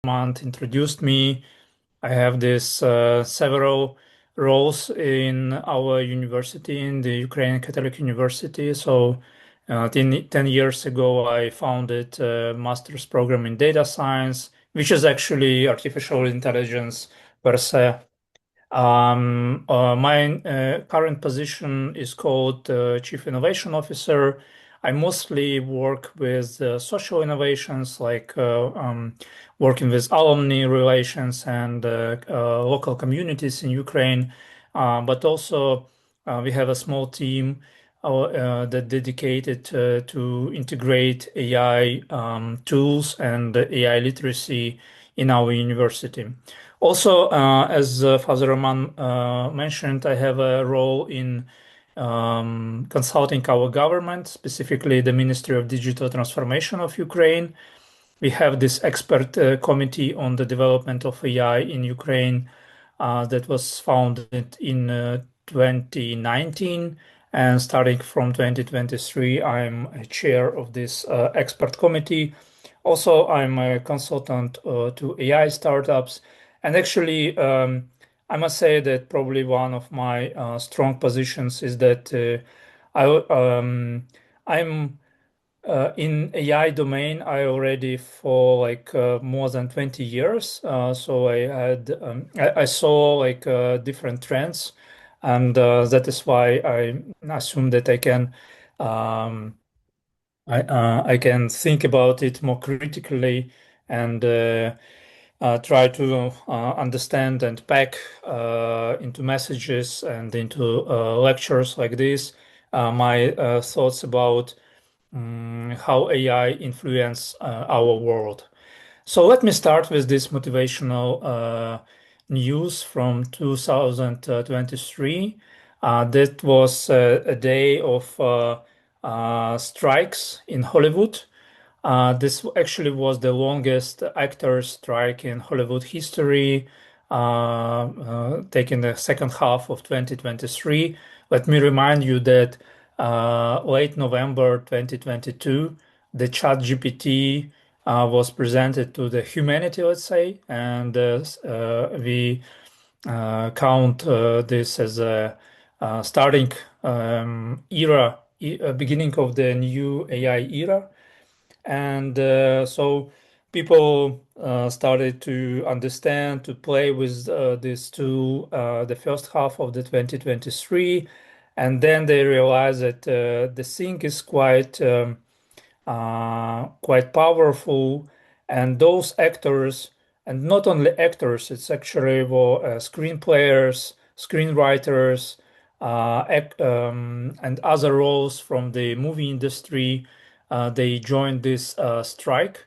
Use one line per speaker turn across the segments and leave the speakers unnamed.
Month introduced me. I have this several roles in our university, in the Ukrainian Catholic University. So, 10 years ago, I founded a master's program in data science, which is actually artificial intelligence per se. My current position is called Chief Innovation Officer. I mostly work with social innovations, like working with alumni relations and local communities in Ukraine. But also, we have a small team that dedicated to integrate AI tools and AI literacy in our university. Also, as Father Roman mentioned, I have a role in consulting our government, specifically the Ministry of Digital Transformation of Ukraine. We have this expert committee on the development of AI in Ukraine that was founded in 2019. And starting from 2023, I'm a chair of this expert committee. Also, I'm a consultant to AI startups. And actually, I must say that probably one of my strong positions is that I'm in AI domain. I already for like more than 20 years. So I saw like different trends, and that is why I assume that um, I can think about it more critically and try to understand and pack into messages and into lectures like this my thoughts about how AI influence our world. So let me start with this motivational news from 2023. That was a day of strikes in Hollywood. This actually was the longest actors' strike in Hollywood history, taking the second half of 2023. Let me remind you that late November 2022, the ChatGPT was presented to the humanity, let's say, and we count this as a starting beginning of the new AI era. And so people started to understand, to play with this tool the first half of the 2023. And then they realized that the thing is quite powerful. And those actors, and not only actors, it's actually screenplayers, screenwriters, and other roles from the movie industry. They joined this strike,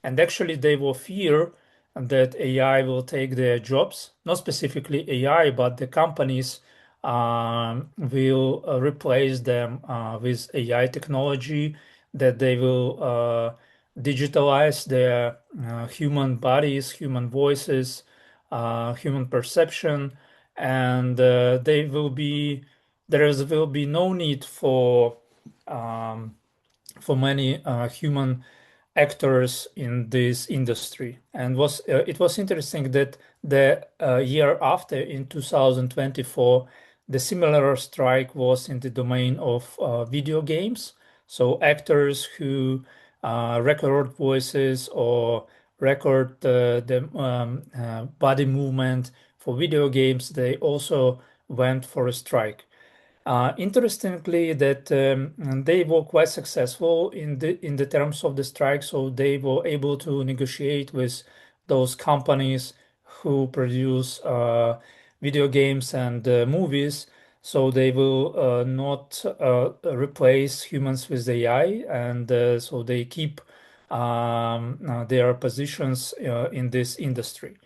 and actually they will fear that AI will take their jobs, not specifically AI, but the companies will replace them with AI technology, that they will digitalize their human bodies, human voices, human perception, and there will be no need um, for many human actors in this industry. And it was interesting that the year after, in 2024, the similar strike was in the domain of video games. So actors who record voices or record the body movement for video games, they also went for a strike. Interestingly, that they were quite successful in the terms of the strike, so they were able to negotiate with those companies who produce video games and movies. So they will not replace humans with AI, and so they keep their positions in this industry.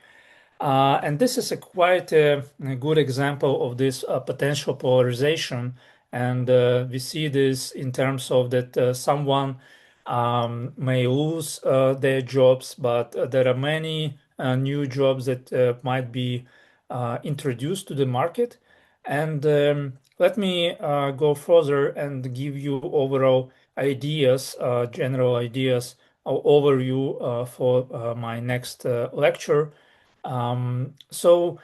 And this is a quite a good example of this potential polarization. And we see this in terms of that someone may lose their jobs, but there are many new jobs that might be introduced to the market. And let me go further and give you overall ideas, general ideas overview for my next lecture. So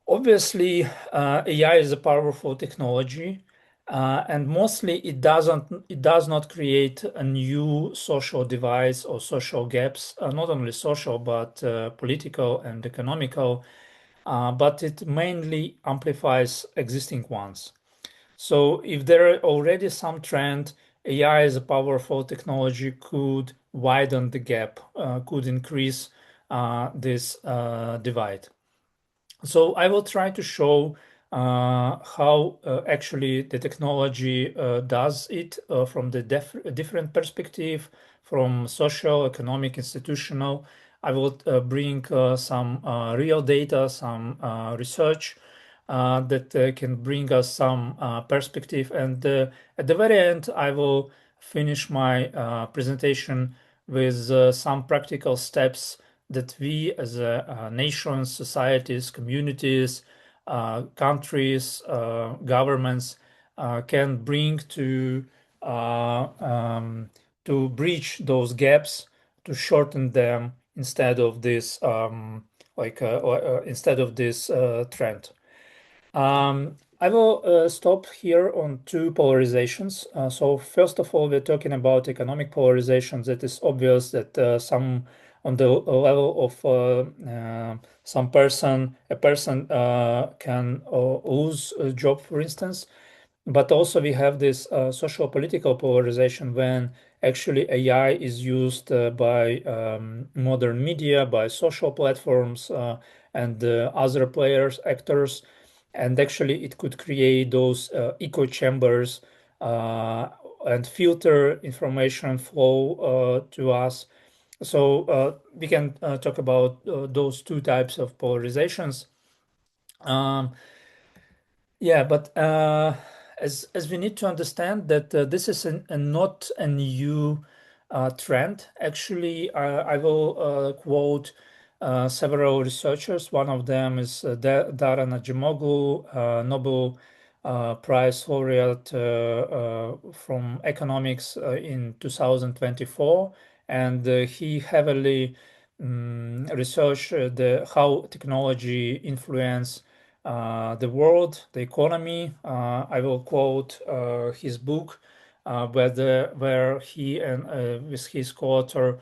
obviously, AI is a powerful technology, and mostly it does not create a new social divides or social gaps, not only social but political and economical, but it mainly amplifies existing ones. So if there are already some trend, AI as a powerful technology could widen the gap, could increase this divide. So I will try to show how actually the technology does it from the different perspective, from social, economic, institutional. I will bring some real data, some research that can bring us some perspective. And at the very end, I will finish my presentation with some practical steps that we as nations, societies, communities, countries, governments can bring uh, um, to bridge those gaps, to shorten them instead of this instead of this trend. I will stop here on two polarizations. So first of all, we're talking about economic polarizations. It is obvious that some on the level of a person can lose a job, for instance. But also we have this social political polarization when actually AI is used by modern media, by social platforms, and other players, actors, and actually it could create those echo chambers uh, and filter information flow to us. So we can talk about those two types of polarizations. Um, yeah, but as we need to understand that this is a not a new trend. Actually, I will quote several researchers. One of them is Daran Acemoglu, Nobel Prize laureate from economics in 2024, and he heavily researched how technology influence the world, the economy. I will quote his book, where he and with his co-author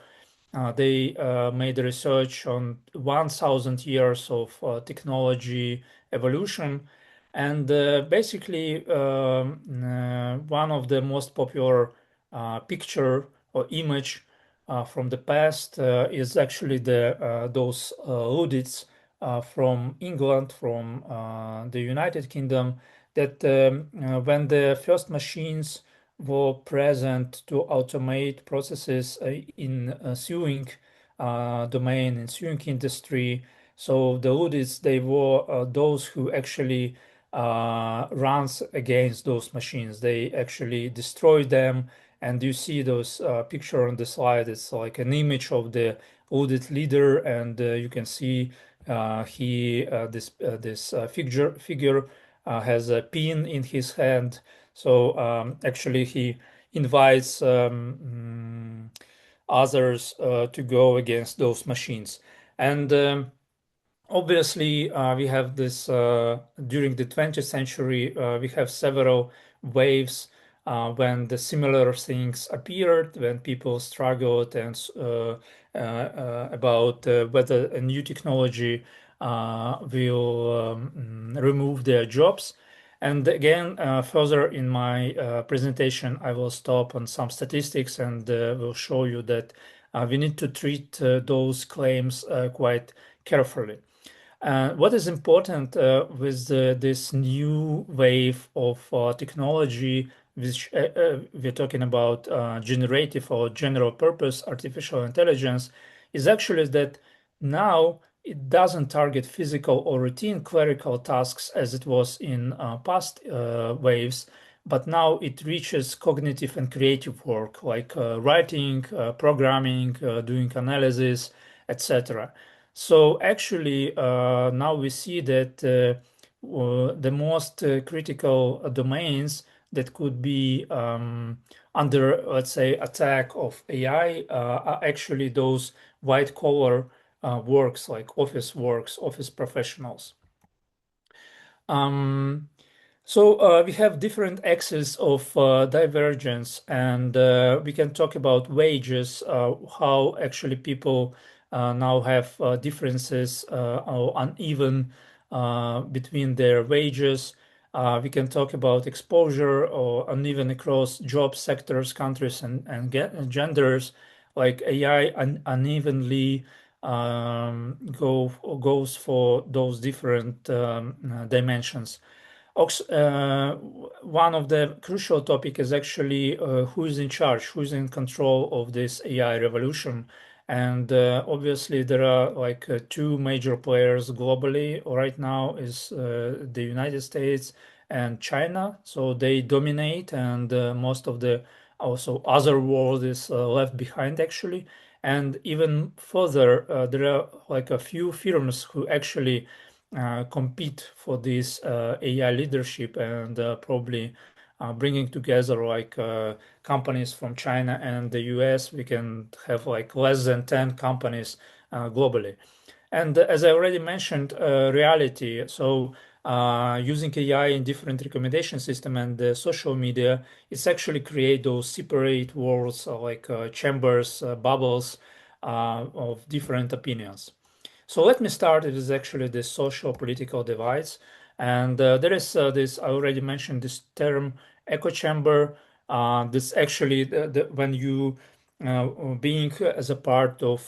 they made research on 1,000 years of technology evolution, and basically one of the most popular picture or image from the past is actually the those audits from England, from the United Kingdom, that when the first machines were present to automate processes in sewing domain, in sewing industry. So the audits, they were those who actually runs against those machines. They actually destroy them. And you see those picture on the slide. It's like an image of the audit leader, and you can see this figure has a pin in his hand. So actually, he invites others to go against those machines. And obviously, we have this during the 20th century, we have several waves when the similar things appeared, when people struggled and about whether a new technology will remove their jobs. And again, further in my presentation, I will stop on some statistics and will show you that we need to treat those claims quite carefully. What is important with this new wave of technology, which we're talking about generative or general purpose artificial intelligence, is actually that now it doesn't target physical or routine clerical tasks as it was in past waves, but now it reaches cognitive and creative work like writing, programming, doing analysis, etc. So actually, now we see that the most critical domains, that could be under, let's say, attack of AI are actually those white collar works like office professionals. Um, so we have different axes of divergence, and we can talk about wages, how actually people now have differences or uneven between their wages. We can talk about exposure or uneven across job sectors, countries, and genders, like AI unevenly goes for those different dimensions. One of the crucial topic is actually who is in charge, who is in control of this AI revolution. And obviously, there are like two major players globally right now is the United States and China. So they dominate, and most of the also other world is left behind actually. And even further, there are like a few firms who actually compete for this AI leadership and probably bringing together like companies from China and the US. We can have like less than 10 companies globally. And as I already mentioned, reality. So using AI in different recommendation system and social media, it's actually create those separate worlds like chambers, bubbles of different opinions. So let me start. It is actually the social political divides. And there is this, I already mentioned this term, echo chamber. This actually, when you being as a part of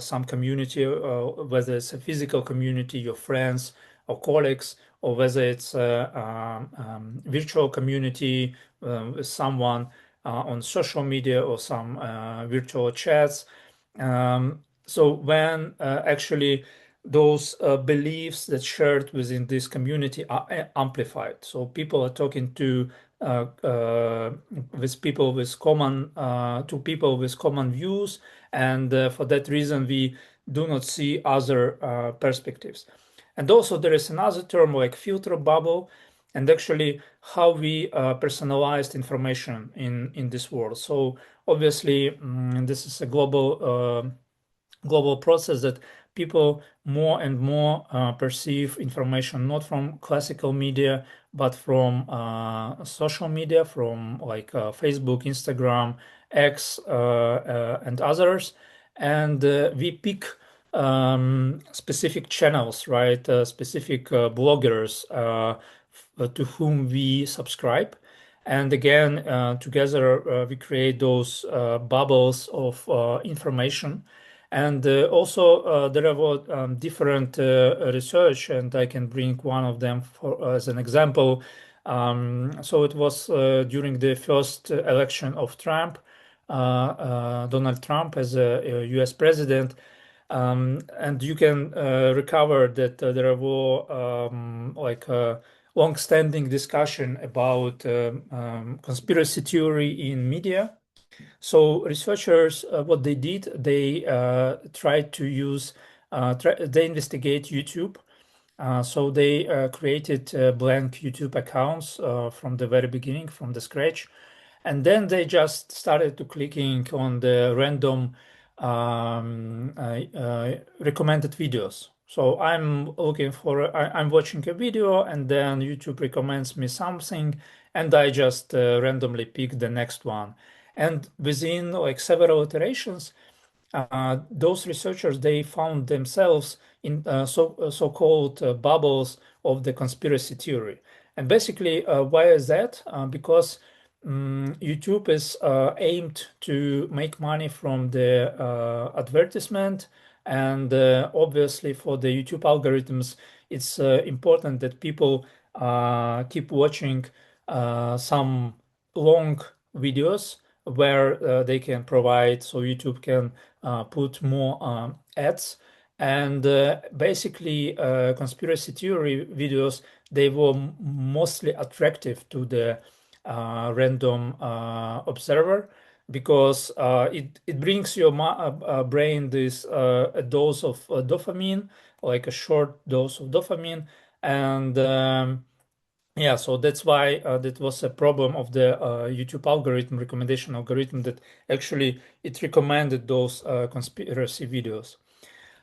some community, whether it's a physical community, your friends or colleagues, or whether it's a virtual community with someone on social media or some virtual chats. So when actually those beliefs that shared within this community are amplified, so people are talking to with people with common to people with common views, and for that reason we do not see other perspectives. And also there is another term like filter bubble, and actually how we personalized information in this world. So obviously this is a global process that people more and more perceive information not from classical media but from social media, from like Facebook, Instagram, X, and others. And we pick specific channels, right? Specific bloggers to whom we subscribe. And again, together we create those bubbles of information. And also, there are different research, and I can bring one of them as an example. So it was during the first election of Donald Trump as a US president. And you can recover that there were like a long-standing discussion about conspiracy theory in media. So researchers, what they did, they tried to use, they investigate YouTube. So they created blank YouTube accounts from the very beginning, from the scratch, and then they just started to clicking on the random recommended videos. So I'm watching a video, and then YouTube recommends me something, and I just randomly pick the next one. And within like several iterations, those researchers they found themselves in so-called bubbles of the conspiracy theory. And basically, why is that? Because YouTube is aimed to make money from the advertisement, and obviously for the YouTube algorithms, it's important that people keep watching some long videos where they can provide, so YouTube can put more ads. And basically, conspiracy theory videos, they were mostly attractive to the random observer, because it brings your brain this a dose of dopamine, like a short dose of dopamine. And Yeah, so that's why that was a problem of the YouTube algorithm, recommendation algorithm, that actually it recommended those conspiracy videos.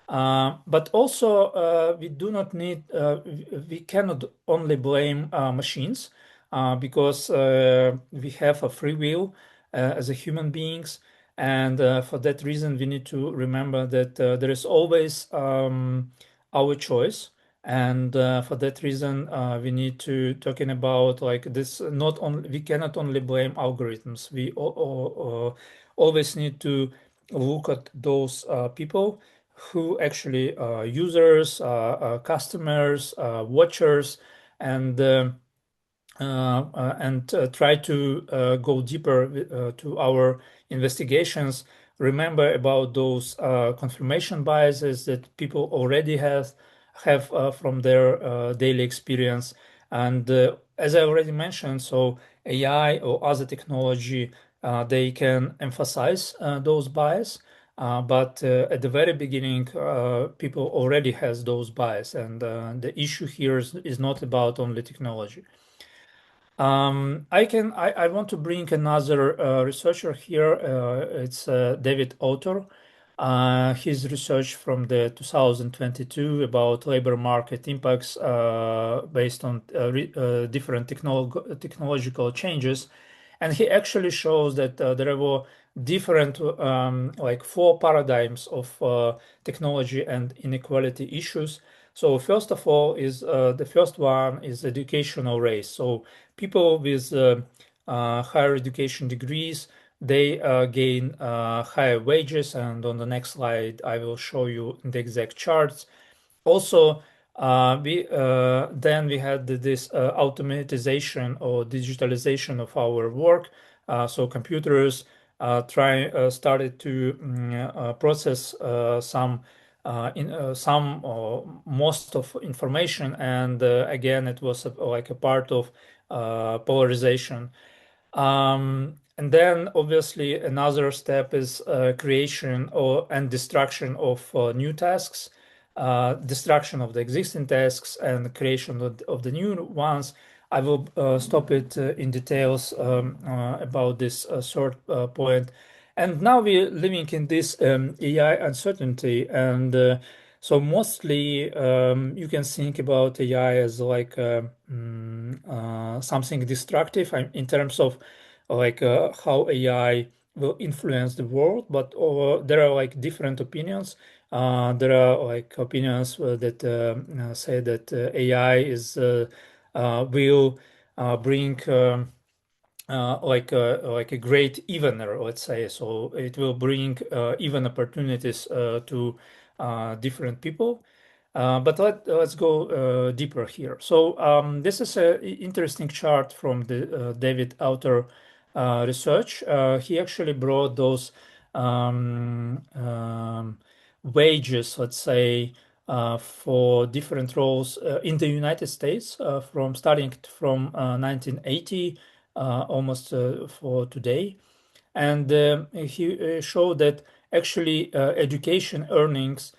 But also, we do not need, we cannot only blame machines, because we have a free will as a human beings. And for that reason, we need to remember that there is always our choice. And for that reason, we need to talking about like this. Not only we cannot only blame algorithms. We always need to look at those people who actually users, customers, watchers, and try to go deeper to our investigations. Remember about those confirmation biases that people already have from their daily experience. And as I already mentioned, so AI or other technology, they can emphasize those bias. But at the very beginning, people already has those bias, and the issue here is not about only technology. I want to bring another researcher here. It's David Autor. His research from the 2022 about labor market impacts based on different technological changes, and he actually shows that there were different like four paradigms of technology and inequality issues. So first of all is the first one is educational race. So people with higher education degrees, they gain higher wages, and on the next slide I will show you the exact charts. Also, we then we had this automatization or digitalization of our work. So computers started to process some or most of information, and again it was like a part of polarization. And then obviously another step is creation or and destruction of new tasks, destruction of the existing tasks, and creation of the new ones. I will stop it in details about this third point. And now we're living in this AI uncertainty, and so mostly you can think about AI as like something destructive in terms of like how AI will influence the world. But there are like different opinions. There are like opinions that say that AI is will bring like a great evener, let's say. So it will bring even opportunities to different people. But let's go deeper here. So this is an interesting chart from the David Autor research. He actually brought those wages, let's say, for different roles in the United States, from starting from 1980 almost for today. And he showed that actually education earnings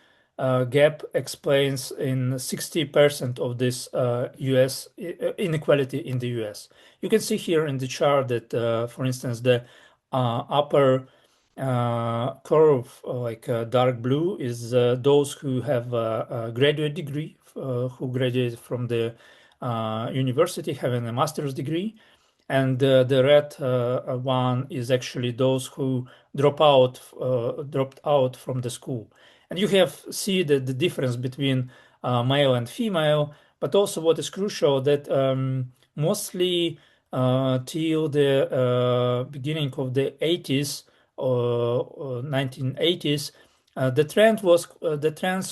gap explains in 60% of this US inequality in the US. You can see here in the chart that, for instance, the upper curve, like dark blue, is those who have a graduate degree, who graduated from the university, having a master's degree. And the red one is actually those who dropped out from the school. And you have see the difference between male and female, but also what is crucial that mostly till the beginning of the 80s or 1980s, the trends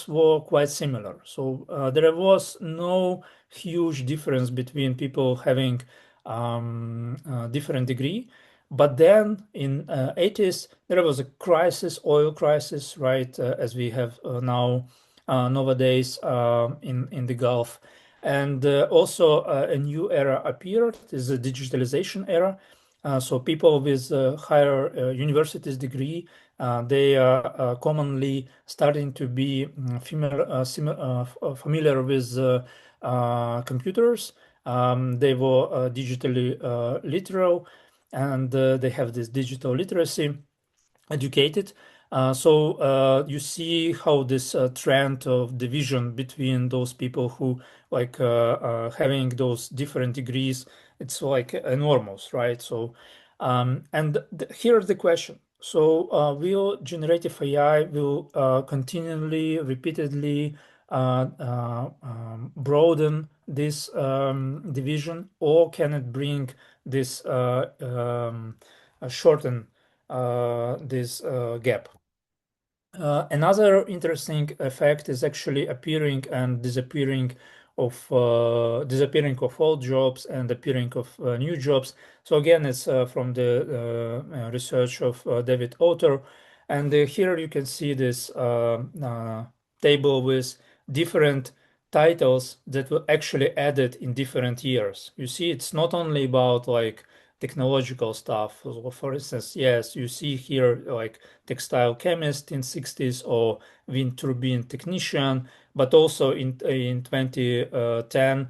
were quite similar. So there was no huge difference between people having different degree. But then in 80s there was a crisis, oil crisis, right, as we have now nowadays in the Gulf, and also a new era appeared. Is a digitalization era. So people with higher universities degree, they are commonly starting to be familiar with computers. They were digitally literal, and they have this digital literacy educated. So you see how this trend of division between those people who having those different degrees, it's like enormous, right? So here's the question. So will generative AI will continually, repeatedly broaden this division, or can it bring this shorten this gap? Another interesting effect is actually appearing and disappearing of old jobs and appearing of new jobs. So again, it's from the research of David Autor, and here you can see this table with different titles that were actually added in different years. You see, it's not only about like technological stuff. So for instance, yes, you see here like textile chemist in 60s or wind turbine technician, but also in 2010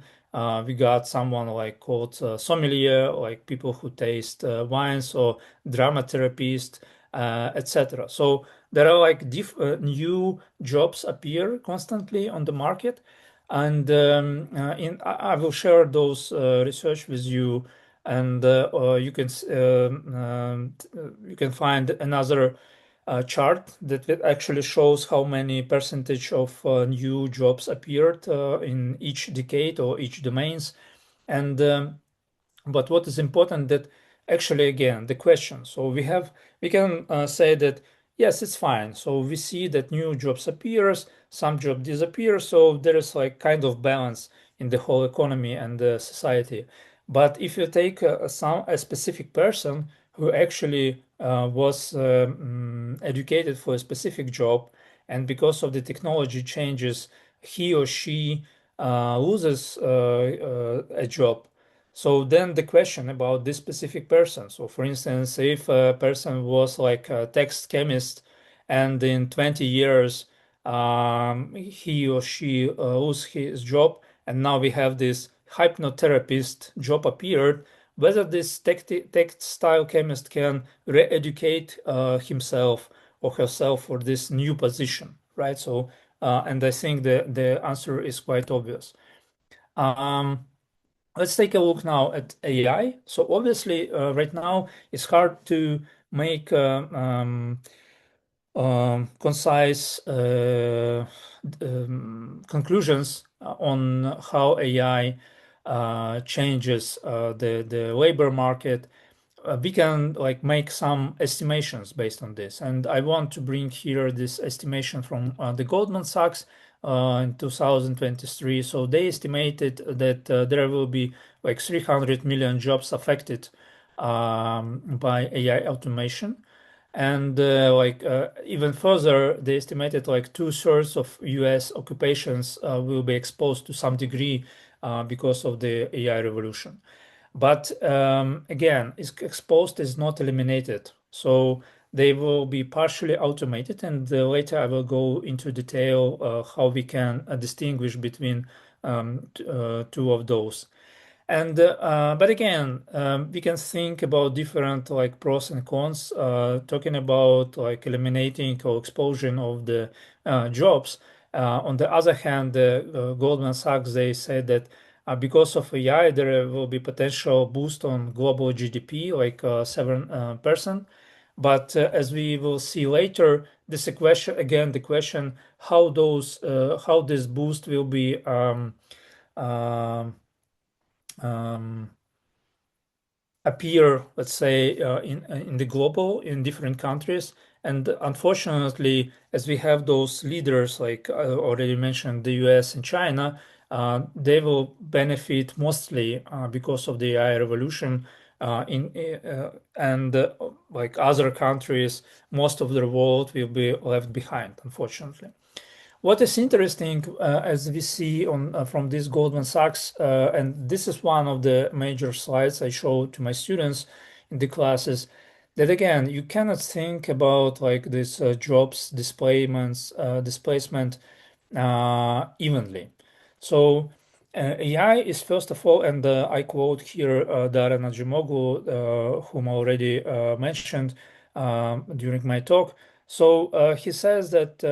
we got someone like called sommelier, like people who taste wines, or drama therapist, etc. So there are like new jobs appear constantly on the market, and I will share those research with you, and you can find another chart that actually shows how many percentage of new jobs appeared in each decade or each domains. And but what is important that actually again the question, so we can say that yes, it's fine, so we see that new jobs appears, some job disappear, so there is like kind of balance in the whole economy and the society. But if you take a specific person who actually was educated for a specific job, and because of the technology changes he or she loses a job, so then the question about this specific person. So for instance, if a person was like a text chemist and in 20 years he or she lose his job, and now we have this hypnotherapist job appeared, whether this textile chemist can re-educate himself or herself for this new position, right? So and I think the answer is quite obvious. Um, Let's take a look now at AI. So obviously, right now it's hard to make concise conclusions on how AI changes the labor market. We can like make some estimations based on this, and I want to bring here this estimation from the Goldman Sachs in 2023. So they estimated that there will be like 300 million jobs affected by AI automation, and even further, they estimated like two-thirds of US occupations will be exposed to some degree because of the AI revolution. But again, exposed is not eliminated. So they will be partially automated, and later I will go into detail how we can distinguish between two of those. And but again, we can think about different like pros and cons, talking about like eliminating or expulsion of the jobs. On the other hand, Goldman Sachs, they said that because of AI, there will be potential boost on global GDP, like 7%. But as we will see later, this a question again. The question how this boost will be um, um, appear, let's say, in the global in different countries. And unfortunately, as we have those leaders, like I already mentioned, the US and China, they will benefit mostly because of the AI revolution. In and Like other countries, most of the world will be left behind, unfortunately. What is interesting, as we see on from this Goldman Sachs, and this is one of the major slides I show to my students in the classes, that again, you cannot think about like this displacement evenly. So AI is first of all, and I quote here Dara Najimoglu, whom I already mentioned during my talk. So he says that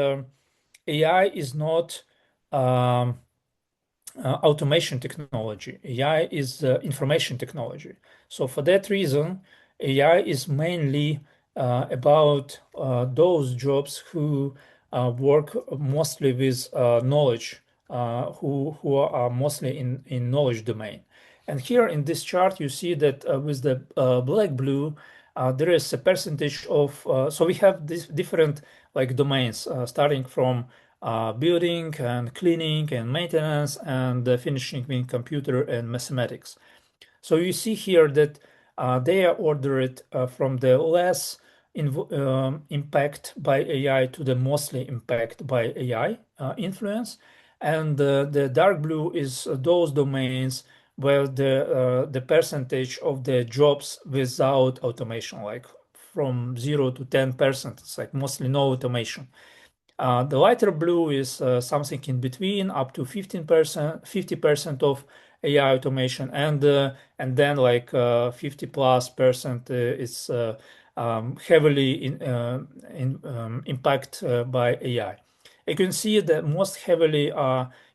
AI is not um, automation technology. AI is information technology. So for that reason, AI is mainly about those jobs who work mostly with knowledge, who are mostly in knowledge domain. And here in this chart, you see that with the black blue, there is a percentage of, so we have these different like domains, starting from building and cleaning and maintenance and finishing with computer and mathematics. So you see here that they are ordered from the less impact by AI to the mostly impact by AI influence. And the dark blue is those domains where the percentage of the jobs without automation, like from 0 to 10%, it's like mostly no automation. The lighter blue is something in between, up to 15%, 50% of AI automation, and then like 50 plus percent is heavily impact by AI. You can see that most heavily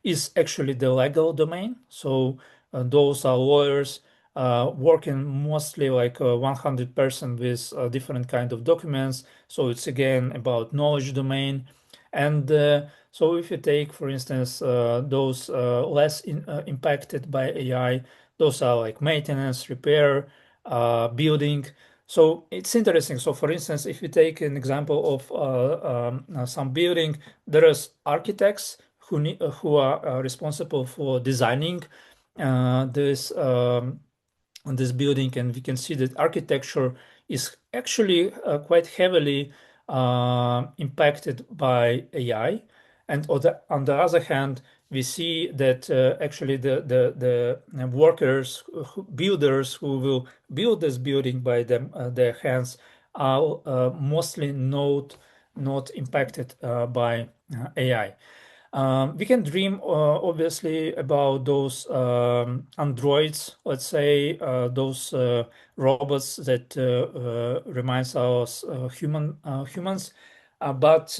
is actually the legal domain. So those are lawyers working mostly like 100% with different kind of documents. So it's again about knowledge domain. And so if you take, for instance, those impacted by AI, those are like maintenance, repair, building. So it's interesting. So for instance, if you take an example of some building, there is architects who are responsible for designing this building, and we can see that architecture is actually quite heavily impacted by AI. And on the other hand, we see that actually the workers, builders who will build this building by their hands are mostly not impacted by AI. We can dream, obviously, about those androids, let's say, those robots that reminds us humans, but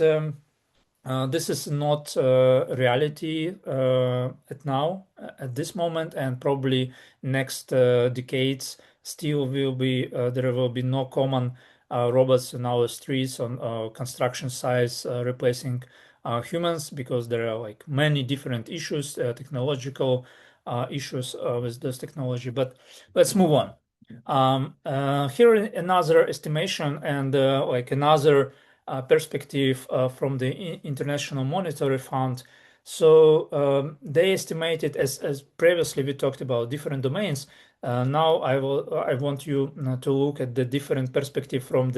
this is not reality at now, at this moment, and probably next decades still will be there will be no common robots in our streets on construction sites replacing humans, because there are like many different issues, technological issues with this technology. But let's move on. Here another estimation and like another perspective from the International Monetary Fund. So they estimated, as previously we talked about different domains. Now I want you to look at the different perspective from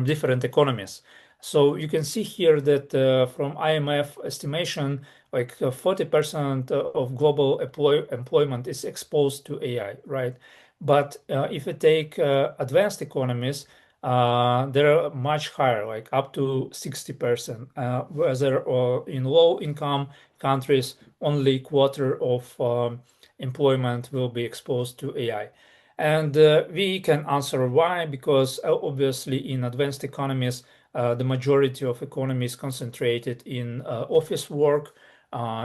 different economies. So you can see here that from IMF estimation, like 40% of global employment is exposed to AI, right? But if you take advanced economies, they're much higher, like up to 60%. Whether in low income countries, only quarter of employment will be exposed to AI. And we can answer why, because obviously in advanced economies, the majority of economy is concentrated in office work,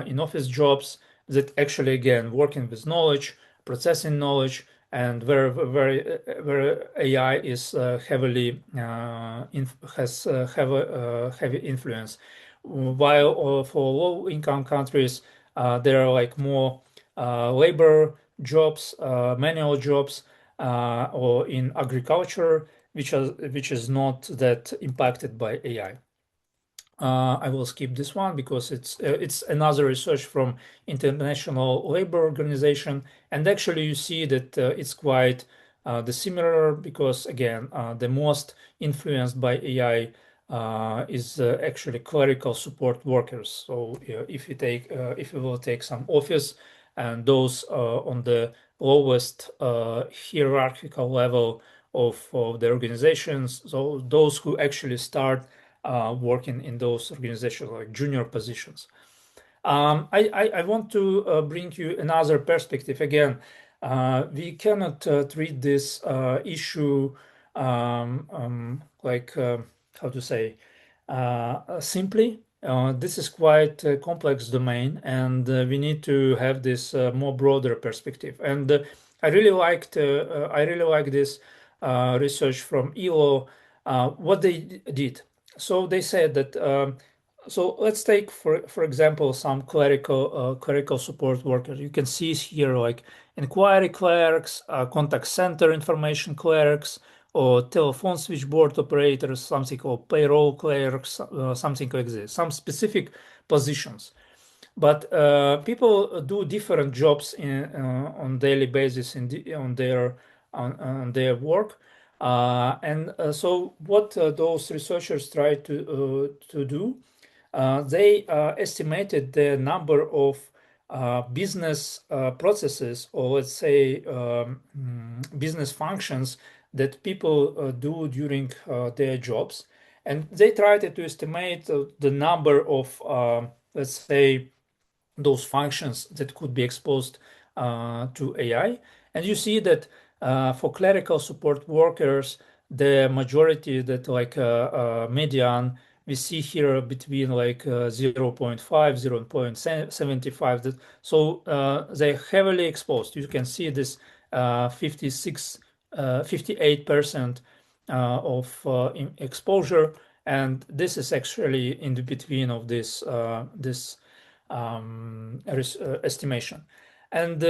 in office jobs that actually, again, working with knowledge, processing knowledge, and where AI is heavily have a heavy influence. While for low-income countries, there are like more labor jobs, manual jobs, or in agriculture, which is not that impacted by AI. I will skip this one because it's another research from International Labor Organization, and actually you see that it's quite the similar, because again the most influenced by AI is actually clerical support workers. So if you will take some office, and those on the lowest hierarchical level of the organizations, so those who actually start working in those organizations, like junior positions. I want to bring you another perspective. Again, we cannot treat this issue like how to say simply. This is quite a complex domain, and we need to have this more broader perspective. And I really like this research from ELO. What they did. So they said that. So let's take for example some clerical support workers. You can see here like inquiry clerks, contact center information clerks, or telephone switchboard operators, something called payroll clerks, something like this. Some specific positions. But people do different jobs on daily basis on their work. And so what those researchers try to do, they estimated the number of business processes, or let's say business functions that people do during their jobs. And they tried to estimate the number of, let's say, those functions that could be exposed to AI. And you see that for clerical support workers, the majority that like median, we see here between like 0.5, 0.75. So they're heavily exposed. You can see this 58% exposure. And this is actually in the between of this estimation. And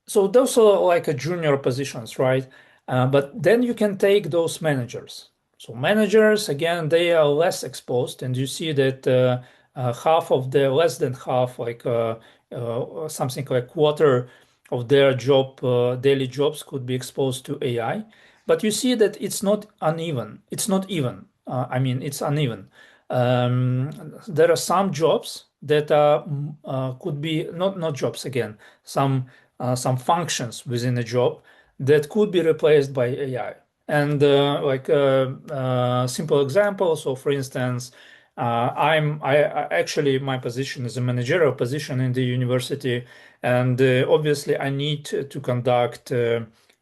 so those are like a junior positions, right? But then you can take those managers. So managers, again, they are less exposed, and you see that half of the less than half, like something like quarter of their daily jobs could be exposed to AI. But you see that it's not uneven. It's not even. I mean, it's uneven. There are some jobs that could be not jobs again, some functions within a job that could be replaced by AI. And like simple example, so for instance, actually my position is a managerial position in the university, and obviously I need to conduct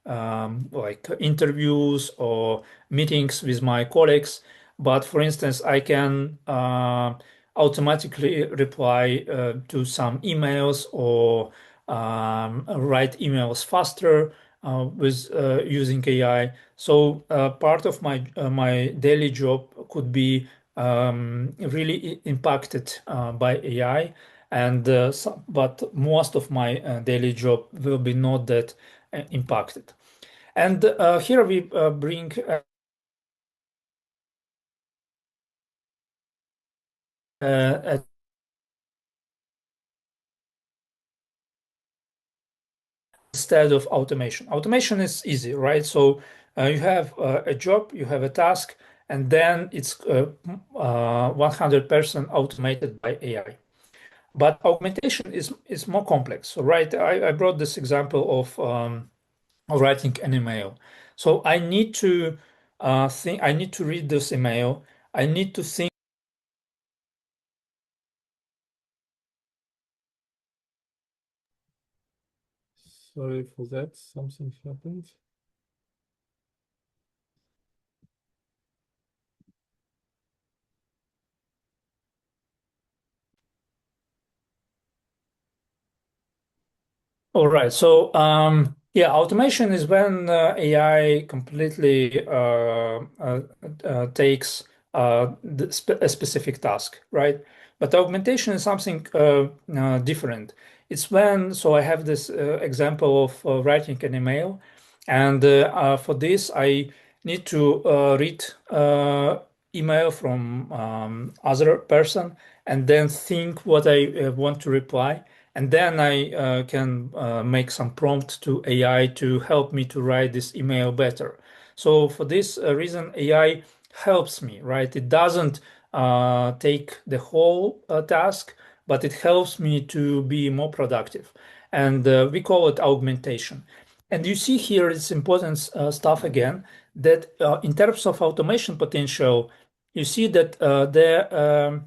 like interviews or meetings with my colleagues. But for instance, I can automatically reply to some emails or write emails faster with using AI. So part of my daily job could be really impacted by AI, and but most of my daily job will be not that impacted. And here we bring a instead of automation. Automation is easy, right? So you have a job, you have a task, and then it's 100% automated by AI. But augmentation is more complex. So, right, I brought this example of writing an email. So I need to I need to read this email. I need to think.
Sorry for that. Something happened.
All right. So, yeah, automation is when AI completely takes a specific task, right? But augmentation is something different. It's when, so I have this example of writing an email, and for this, I need to read email from other person and then think what I want to reply, and then I can make some prompt to AI to help me to write this email better. So for this reason, AI helps me, right? It doesn't take the whole task, but it helps me to be more productive. And we call it augmentation. And you see here it's important stuff again, that in terms of automation potential, you see that there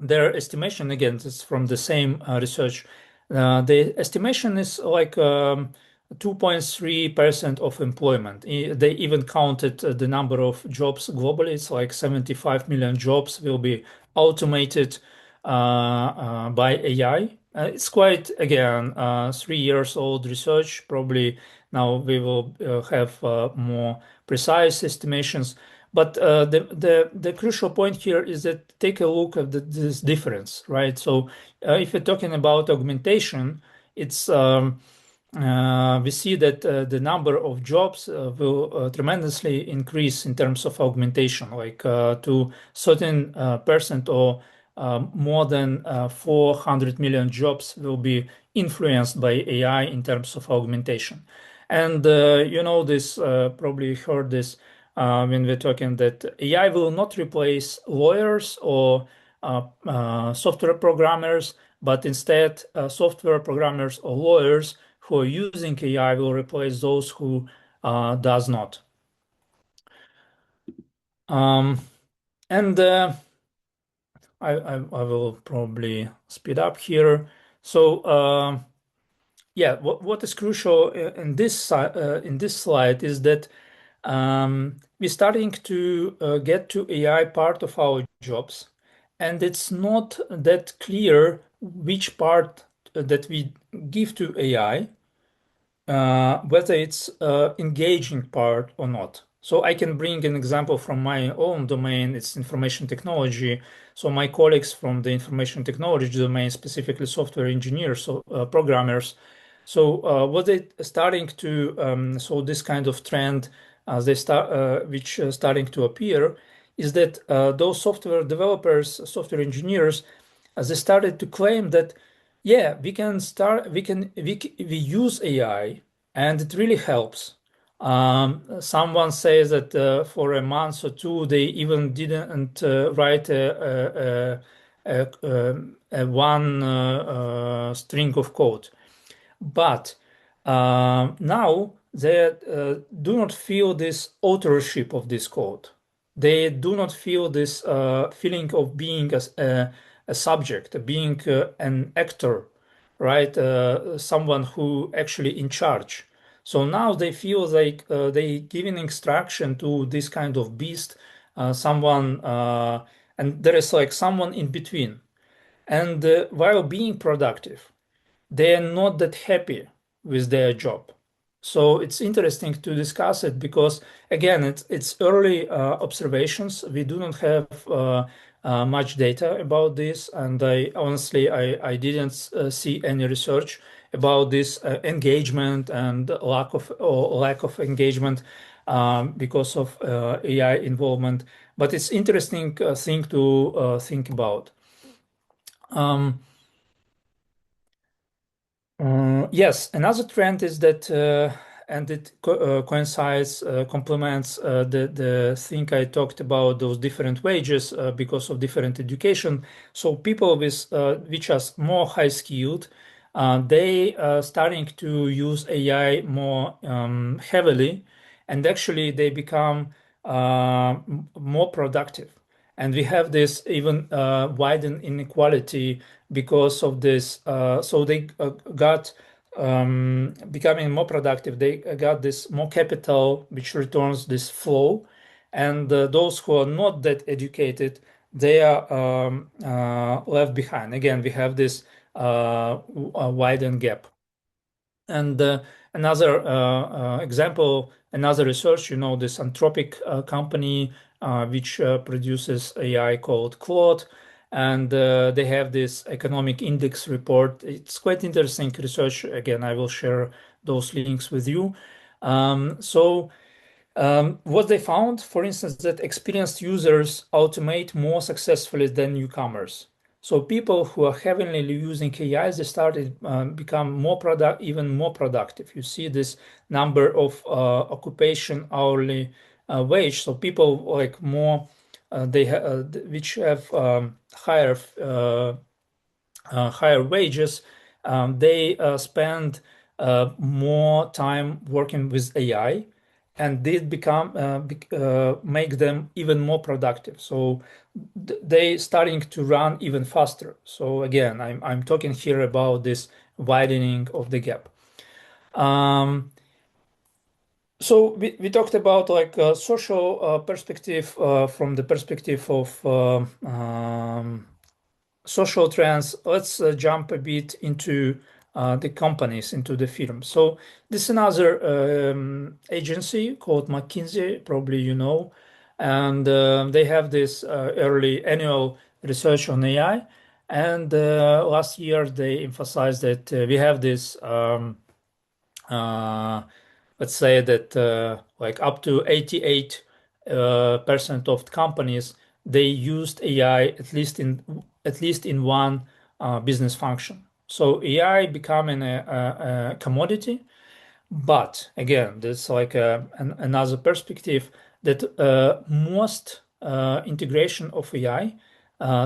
their estimation, again, it's from the same research. The estimation is like 2.3% of employment. They even counted the number of jobs globally. It's like 75 million jobs will be automated by AI. It's quite, again, 3 years old research. Probably now we will have more precise estimations. But the crucial point here is that take a look at this difference, right? So if we're talking about augmentation, it's we see that the number of jobs will tremendously increase in terms of augmentation, like to certain percent or more than 400 million jobs will be influenced by AI in terms of augmentation. And you know this, probably heard this when we're talking that AI will not replace lawyers or software programmers, but instead software programmers or lawyers who are using AI will replace those who does not. Um, and I will probably speed up here. So yeah, what is crucial in this slide is that we're starting to get to AI part of our jobs, and it's not that clear which part that we give to AI, whether it's engaging part or not. So I can bring an example from my own domain, it's information technology. So my colleagues from the information technology domain, specifically software engineers, so programmers, so what they starting to so this kind of trend they start which starting to appear is that those software developers, software engineers, they started to claim that yeah, we can start we use AI and it really helps. Someone says that for a month or two they even didn't write a one string of code, but now they do not feel this authorship of this code. They do not feel this feeling of being a subject, being an actor, right? Someone who actually in charge. So now they feel like they giving instruction to this kind of beast, someone, and there is like someone in between. And while being productive, they are not that happy with their job. So it's interesting to discuss it because again, it's early observations. We do not have much data about this, and I honestly I didn't see any research about this engagement and lack of engagement because of AI involvement. But it's interesting thing to think about. Um, yes, another trend is that, and it coincides, complements the thing I talked about, those different wages because of different education. So people with which are more high skilled, they starting to use AI more heavily, and actually they become more productive. And we have this even widen inequality because of this. So they got becoming more productive. They got this more capital, which returns this flow. And those who are not that educated, they are left behind. Again, we have this widened gap. And another example, another research, you know, this Anthropic company which produces AI called Claude, and they have this economic index report. It's quite interesting research. Again, I will share those links with you. So what they found, for instance, that experienced users automate more successfully than newcomers. So people who are heavily using AI, they started become even more productive. You see this number of occupation hourly wage. So people like more, which have higher wages, they spend more time working with AI, and did make them even more productive. So they starting to run even faster. So again, I'm talking here about this widening of the gap. Um, so we talked about like social perspective from the perspective of social trends. Let's jump a bit into the companies, into the firm. So this is another agency called McKinsey, probably you know, and they have this early annual research on AI. And last year they emphasized that we have this uh, let's say that like up to 88 percent of companies they used AI at least in one business function. So AI becoming a commodity, but again, there's like another perspective that most integration of AI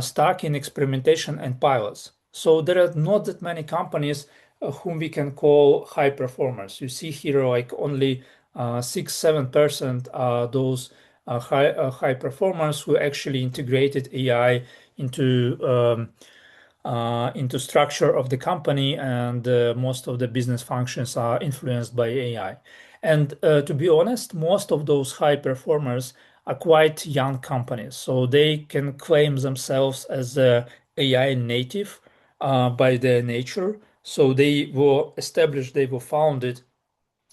stuck in experimentation and pilots. So there are not that many companies whom we can call high performers. You see here like only 6-7% are those high performers who actually integrated AI into into structure of the company, and most of the business functions are influenced by AI. And to be honest, most of those high performers are quite young companies, so they can claim themselves as a AI native by their nature. So they were established, they were founded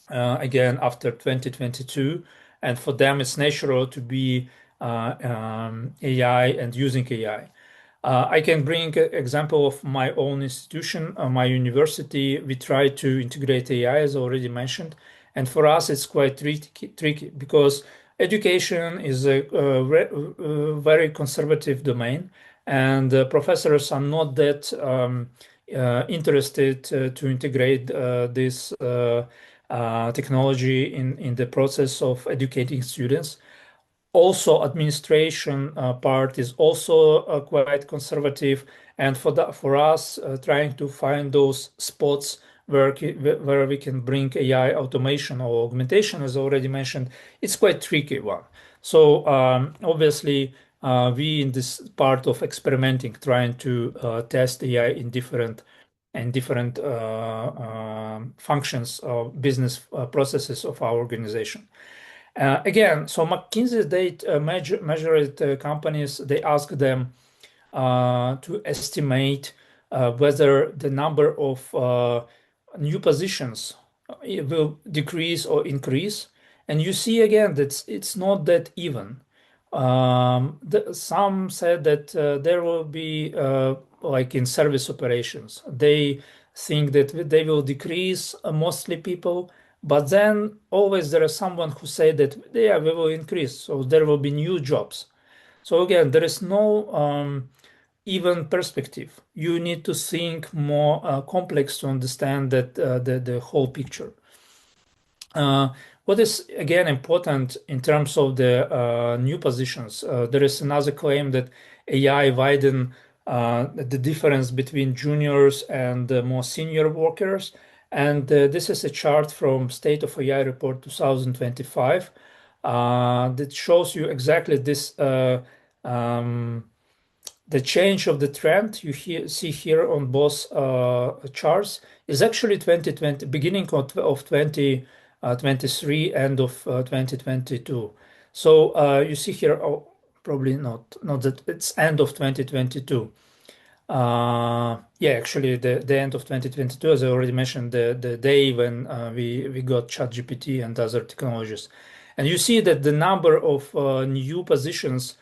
again after 2022, and for them it's natural to be AI and using AI. I can bring an example of my own institution, my university. We try to integrate AI, as already mentioned, and for us it's quite tricky because education is a very conservative domain, and professors are not that interested to integrate this technology in the process of educating students. Also, administration part is also quite conservative, and for us trying to find those spots where we can bring AI automation or augmentation, as already mentioned, it's quite tricky one. So obviously we in this part of experimenting, trying to test AI in different functions of business processes of our organization. Again, so McKinsey, they measured companies. They asked them to estimate whether the number of new positions will decrease or increase. And you see again that it's not that even. Some said that there will be like in service operations, they think that they will decrease mostly people, but then always there is someone who say that yeah, we will increase, so there will be new jobs. So again, there is no even perspective. You need to think more complex to understand that the whole picture. What is again important in terms of the new positions? There is another claim that AI widen the difference between juniors and more senior workers. And this is a chart from State of AI Report 2025 that shows you exactly this um, the change of the trend you see here on both charts is actually 2020, beginning of 2023, end of 2022. So you see here, oh, probably not that it's end of 2022. Yeah, actually, the end of 2022, as I already mentioned, the day when we got ChatGPT and other technologies. And you see that the number of new positions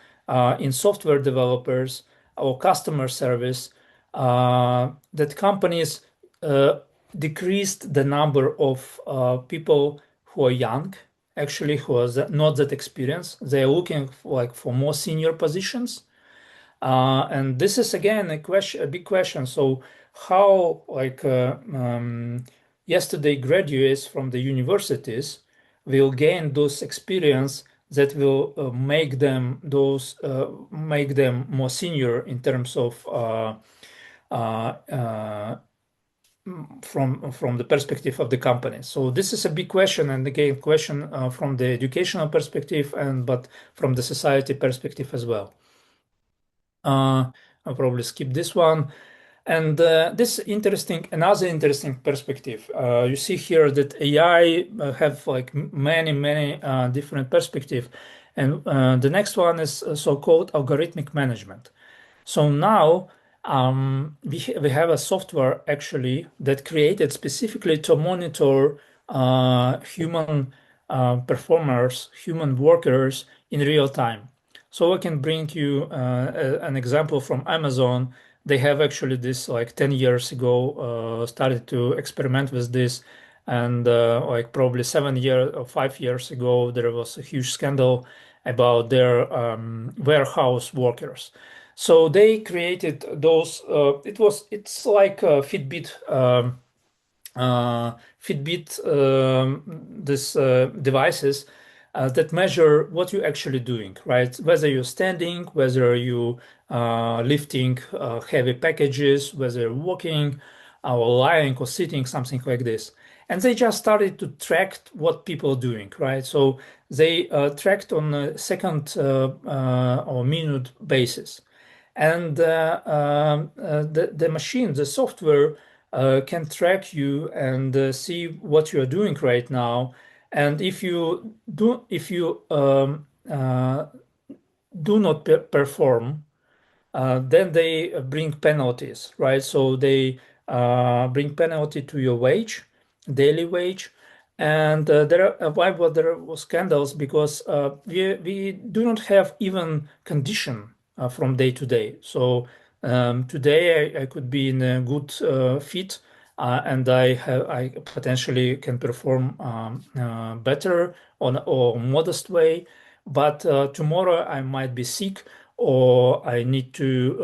in software developers or customer service, that companies uh, decreased the number of people who are young, actually, who are not that experienced. They're looking for more senior positions, and this is again a big question. So how yesterday graduates from the universities will gain those experience that will make them more senior in terms of uh, uh, from the perspective of the company. So this is a big question, and again, question from the educational perspective, and but from the society perspective as well. I'll probably skip this one. And this interesting, another interesting perspective. You see here that AI have like many different perspective, and the next one is so-called algorithmic management. So now we have a software actually that created specifically to monitor human performers, human workers in real time. So I can bring you an example from Amazon. They have actually this like 10 years ago started to experiment with this. And like probably 7 years or 5 years ago, there was a huge scandal about their warehouse workers. So they created those. It's like Fitbit. Fitbit this devices that measure what you're actually doing, right? Whether you're standing, whether you lifting heavy packages, whether you're walking or lying or sitting, something like this. And they just started to track what people are doing, right? So they tracked on a second or minute basis. And the machine, the software, can track you and see what you are doing right now. And if you do not perform, then they bring penalties, right? So they bring penalty to your wage, daily wage, and there are why was there was scandals because we do not have even condition from day to day. So today I could be in a good fit. And I potentially can perform better on or modest way, but tomorrow I might be sick or I need to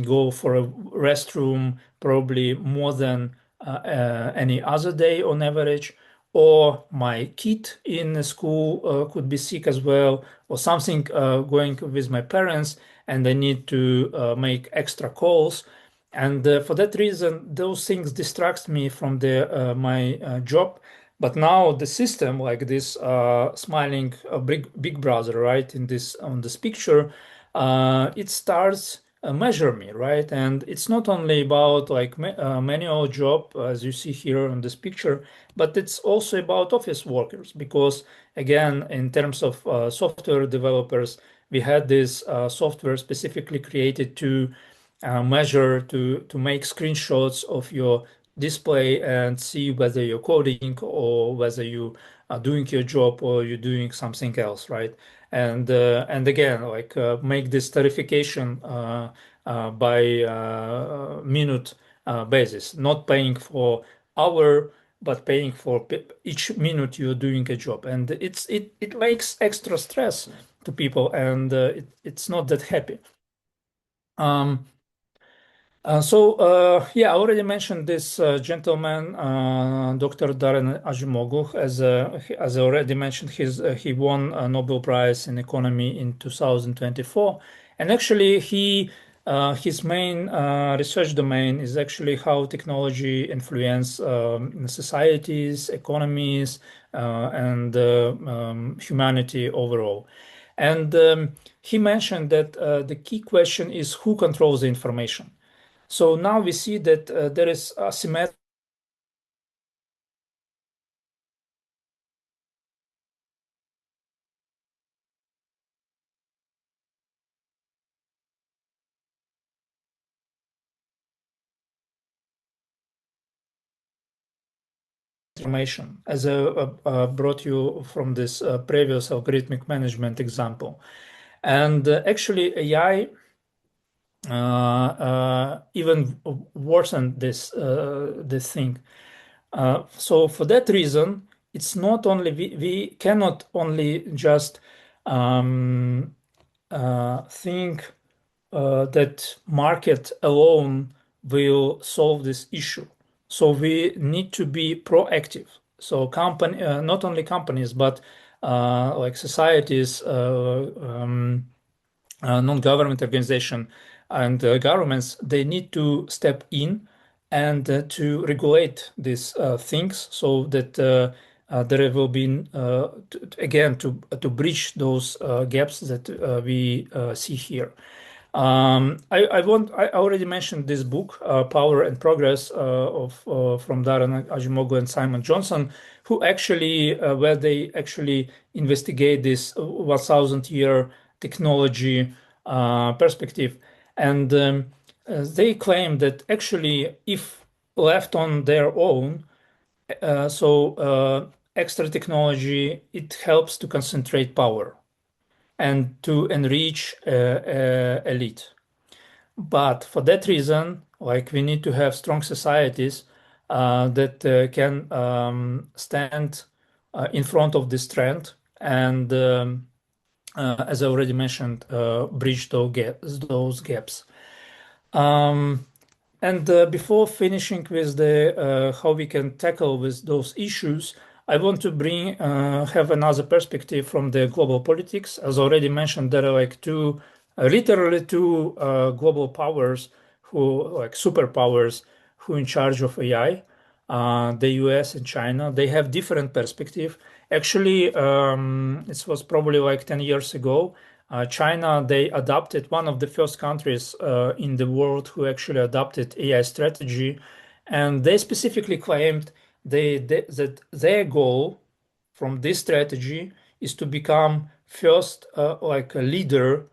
go for a restroom probably more than any other day on average, or my kid in school could be sick as well, or something going with my parents, and I need to make extra calls. And for that reason, those things distract me from my job. But now the system, like this smiling big brother, right, in this on this picture, it starts measure me, right? And it's not only about like manual job, as you see here on this picture, but it's also about office workers. Because again, in terms of software developers, we had this software specifically created to measure to make screenshots of your display and see whether you're coding or whether you are doing your job or you're doing something else, right? And again, like make this verification by minute basis, not paying for hour, but paying for each minute you're doing a job. And it makes extra stress to people, and it's not that happy. Um, yeah, I already mentioned this gentleman, Dr. Darren Acemoglu, as I already mentioned, he won a Nobel Prize in Economy in 2024, and actually his main research domain is actually how technology influence societies, economies, and humanity overall. And he mentioned that the key question is who controls the information. So now we see that there is asymmetric information, as I brought you from this previous algorithmic management example. And actually, AI even worsened this thing. So for that reason, it's not only we cannot only just think that market alone will solve this issue. So we need to be proactive. So company, not only companies, but like societies, non-government organization, and governments, they need to step in and to regulate these things so that there will be again to bridge those gaps that we see here. I already mentioned this book, Power and Progress, of from Darren Ajimogu and Simon Johnson, who actually where they actually investigate this 1,000 year technology perspective, and they claim that actually, if left on their own, extra technology, it helps to concentrate power and to enrich elite. But for that reason, like we need to have strong societies that can stand in front of this trend and, as I already mentioned, bridge those gaps. Um, and before finishing with the how we can tackle with those issues, I want to bring have another perspective from the global politics. As already mentioned, there are like literally two global powers who like superpowers who in charge of AI, the US and China. They have different perspective. Actually, it was probably like 10 years ago. China, they adopted one of the first countries in the world who actually adopted AI strategy, and they specifically claimed that their goal from this strategy is to become first, like a leader,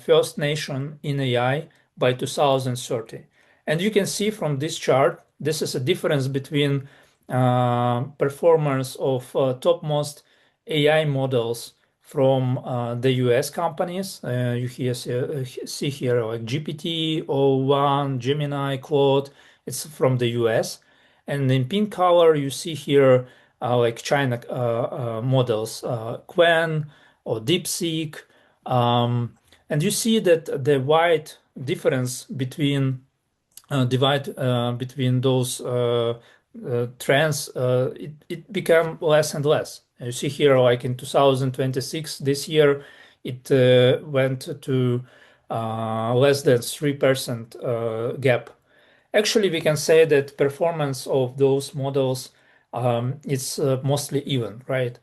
first nation in AI by 2030. And you can see from this chart, this is a difference between performance of topmost AI models from the US companies. You see here like GPT, O1, Gemini, Claude. It's from the US. And in pink color, you see here like China models, Qwen or DeepSeek. And you see that the wide difference between divide between those trends, it become less and less. You see here, like in 2026, this year, it went to less than 3% gap. Actually, we can say that performance of those models is mostly even, right?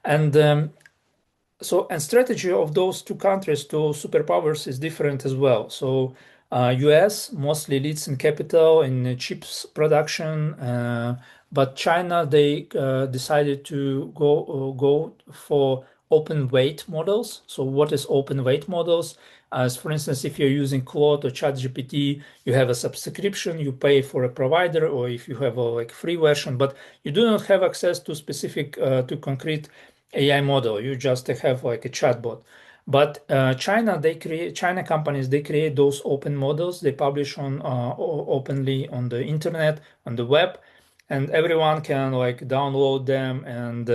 And and strategy of those two countries, two superpowers, is different as well. So US mostly leads in capital in chips production, but China, they decided to go for open weight models. So what is open weight models? As for instance, if you're using Claude or ChatGPT, you have a subscription, you pay for a provider, or if you have a like free version, but you do not have access to specific to concrete AI model. You just have like a chatbot. But China companies, they create those open models. They publish on openly on the internet, on the web, and everyone can like download them and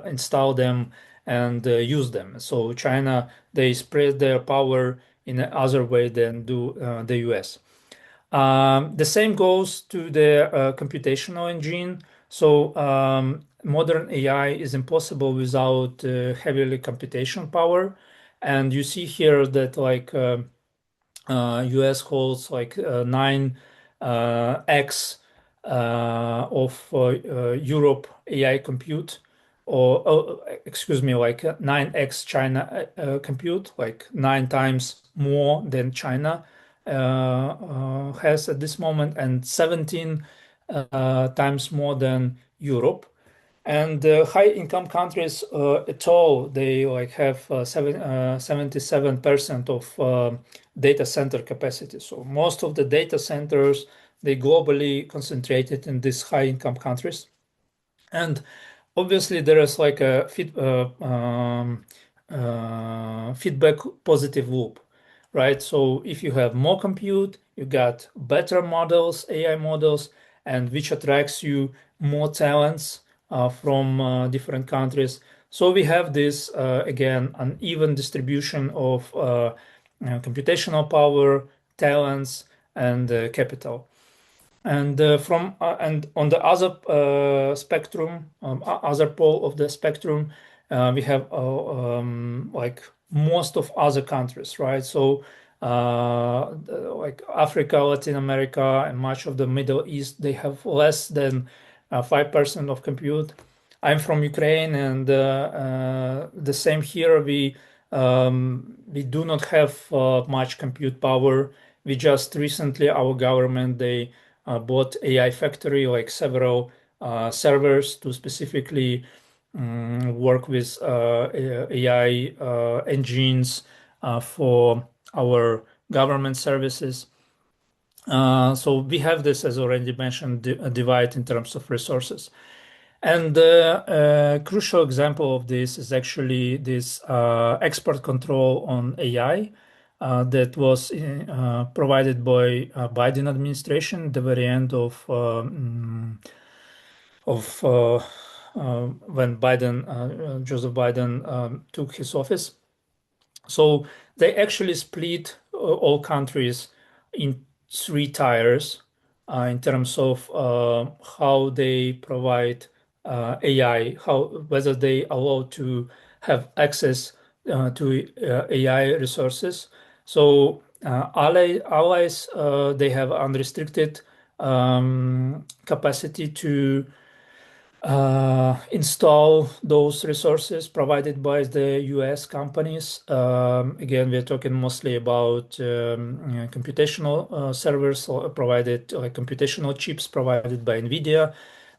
install them and use them. So China, they spread their power in another way than do the US. The same goes to the computational engine. So modern AI is impossible without heavily computation power. And you see here that like US holds like 9x of Europe AI compute, or excuse me, like 9x China compute, like 9 times more than China has at this moment, and 17 times more than Europe. And high income countries at all, they like have 77% of data center capacity. So most of the data centers, they globally concentrated in these high income countries. And obviously there is like a feedback positive loop, right? So if you have more compute, you got better models, AI models, and which attracts you more talents from different countries. So we have this again an even distribution of computational power, talents, and capital. And and on the other spectrum, other pole of the spectrum, we have like most of other countries, right? So like Africa, Latin America, and much of the Middle East, they have less than 5% of compute. I'm from Ukraine, and the same here. We do not have much compute power. We just recently, our government, they bought AI factory, like several servers to specifically work with AI engines for our government services. So we have this, as already mentioned, a divide in terms of resources. And the crucial example of this is actually this export control on AI that was provided by Biden administration at the very end of when Joseph Biden took his office. So they actually split all countries in three tiers in terms of how they provide AI, how whether they allow to have access to AI resources. So allies they have unrestricted capacity to install those resources provided by the US companies. Again, we're talking mostly about computational servers provided, like computational chips provided by NVIDIA,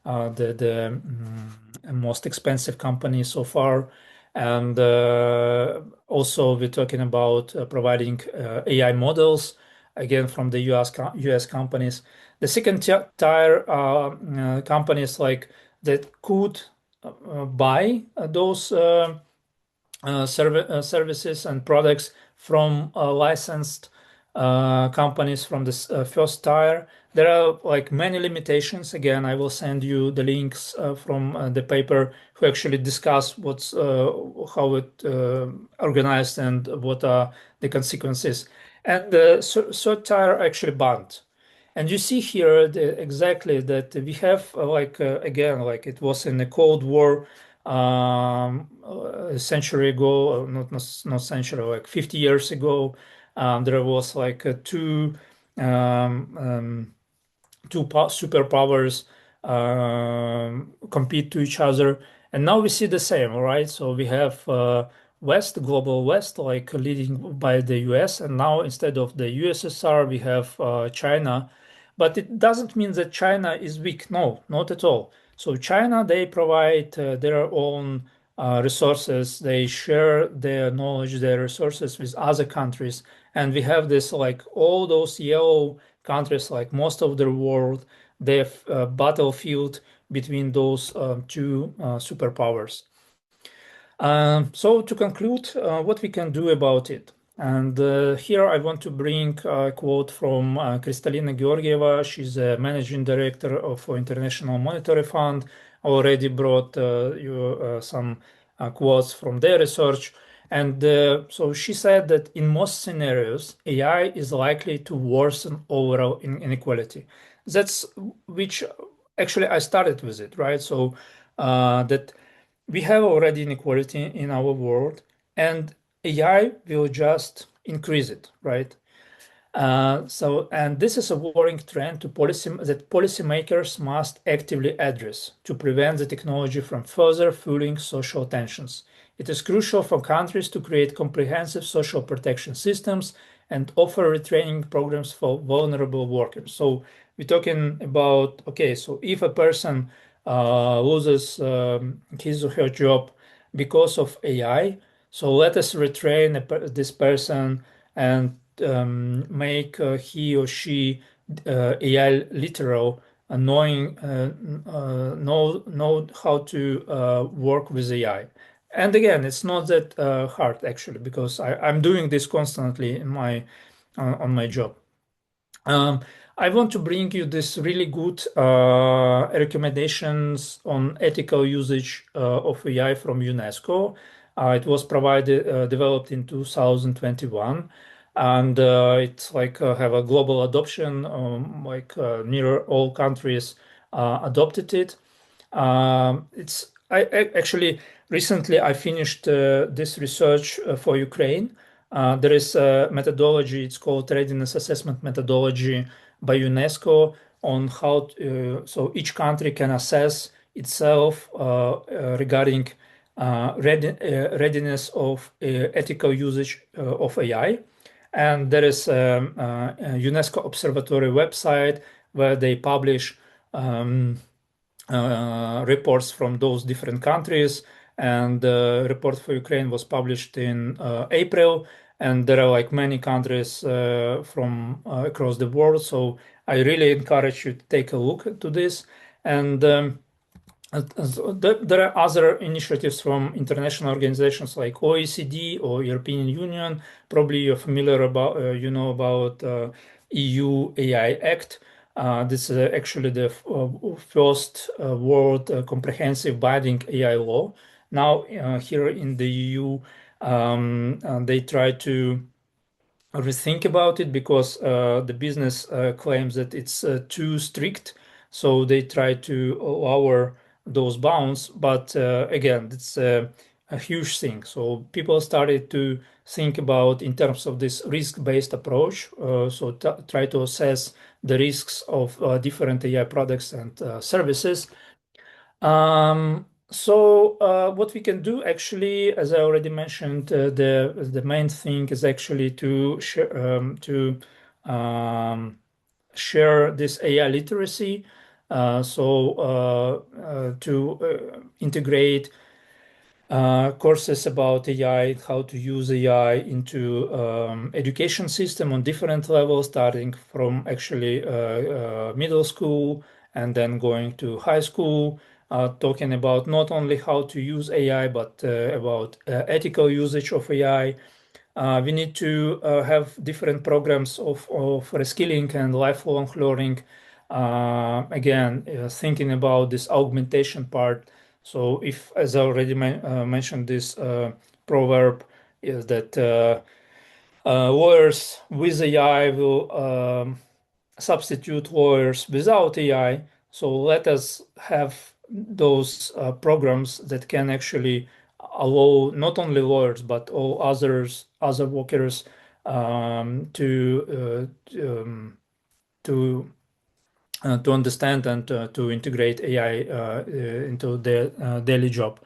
the most expensive company so far. And also, we're talking about providing AI models, again, from the US companies. The second tier companies like that could buy those services and products from licensed companies from this first tier. There are like many limitations. Again, I will send you the links from the paper who actually discuss what's how it organized and what are the consequences. And the third tier actually banned. And you see here exactly that we have again, like it was in the Cold War a century ago, not century, like 50 years ago. There was like um, um, superpowers compete to each other, and now we see the same, right? So we have global West, like leading by the US, and now instead of the USSR, we have China. But it doesn't mean that China is weak. No, not at all. So China, they provide their own resources. They share their knowledge, their resources with other countries, and we have this like all those yellow countries, like most of the world, they have a battlefield between those two superpowers. So to conclude, what we can do about it. And here I want to bring a quote from Kristalina Georgieva. She's a managing director of International Monetary Fund. I already brought you some quotes from their research. And so she said that in most scenarios, AI is likely to worsen overall inequality. That's which actually I started with it, right? So that we have already inequality in our world, and AI will just increase it, right? And this is a worrying trend that policymakers must actively address to prevent the technology from further fueling social tensions. It is crucial for countries to create comprehensive social protection systems and offer retraining programs for vulnerable workers. So we're talking about, okay, so if a person loses his or her job because of AI, so let us retrain this person and make he or she AI literal, knowing know how to work with AI. And again, it's not that hard actually, because I'm doing this constantly in my on my job. Um, I want to bring you this really good recommendations on ethical usage of AI from UNESCO. It was developed in 2021, and it's like have a global adoption. Near all countries adopted it. It's I actually recently I finished this research for Ukraine. There is a methodology, it's called readiness assessment methodology by UNESCO on how so each country can assess itself regarding readiness of ethical usage of AI. And there is a UNESCO Observatory website where they publish reports from those different countries. And the report for Ukraine was published in April. And there are like many countries from across the world. So I really encourage you to take a look to this. And there are other initiatives from international organizations like OECD or European Union. Probably you're familiar about, you know about EU AI Act. This is actually the first world comprehensive binding AI law. Now, here in the EU, they try to rethink about it because the business claims that it's too strict. So they try to lower those bounds. But again, it's a huge thing. So people started to think about in terms of this risk-based approach. So try to assess the risks of different AI products and services. What we can do actually, as I already mentioned, the main thing is actually to share this AI literacy. To integrate courses about AI, how to use AI into education system on different levels, starting from actually middle school and then going to high school, talking about not only how to use AI, but about ethical usage of AI. We need to have different programs of reskilling and lifelong learning. Again, thinking about this augmentation part. So if, as I already mentioned, this proverb is that lawyers with AI will substitute lawyers without AI. So let us have those programs that can actually allow not only lawyers but all other workers to to understand and to integrate AI into their daily job.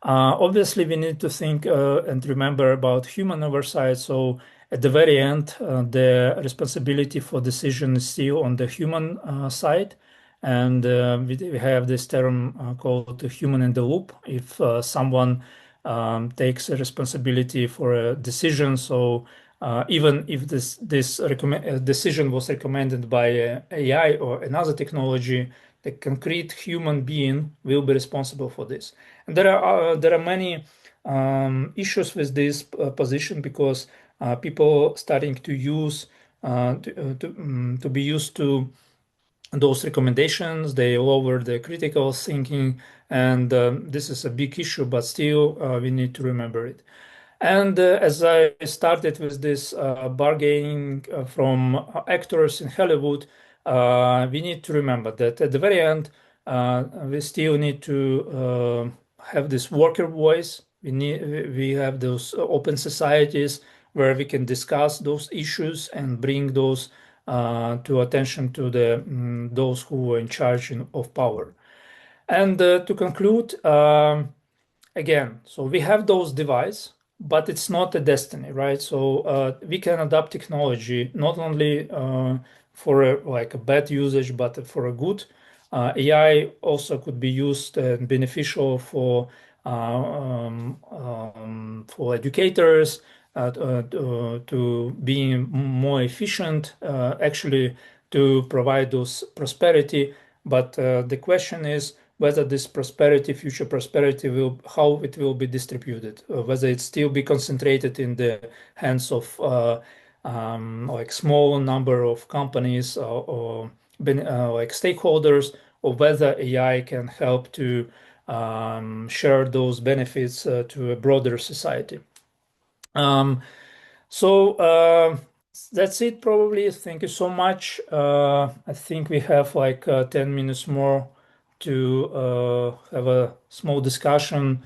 Obviously, we need to think and remember about human oversight. So, at the very end, the responsibility for decision is still on the human side. And we have this term called the human in the loop. If someone takes a responsibility for a decision, so even if this decision was recommended by AI or another technology, the concrete human being will be responsible for this. And there are many issues with this position because people starting to use to be used to those recommendations. They lower the critical thinking, and this is a big issue. But still, we need to remember it. And as I started with this bargaining from actors in Hollywood, we need to remember that at the very end, we still need to have this worker voice. We have those open societies where we can discuss those issues and bring those to attention to those who are in charge of power. And to conclude, again, so we have those devices, but it's not a destiny, right? So we can adapt technology not only for like a bad usage, but for a good. AI also could be used and beneficial for educators to being more efficient, actually to provide those prosperity. But the question is whether this prosperity, future prosperity, will how it will be distributed, whether it still be concentrated in the hands of like small number of companies or like stakeholders, or whether AI can help to share those benefits to a broader society. Um, so that's it, probably. Thank you so much. I think we have like 10 minutes more to have a small discussion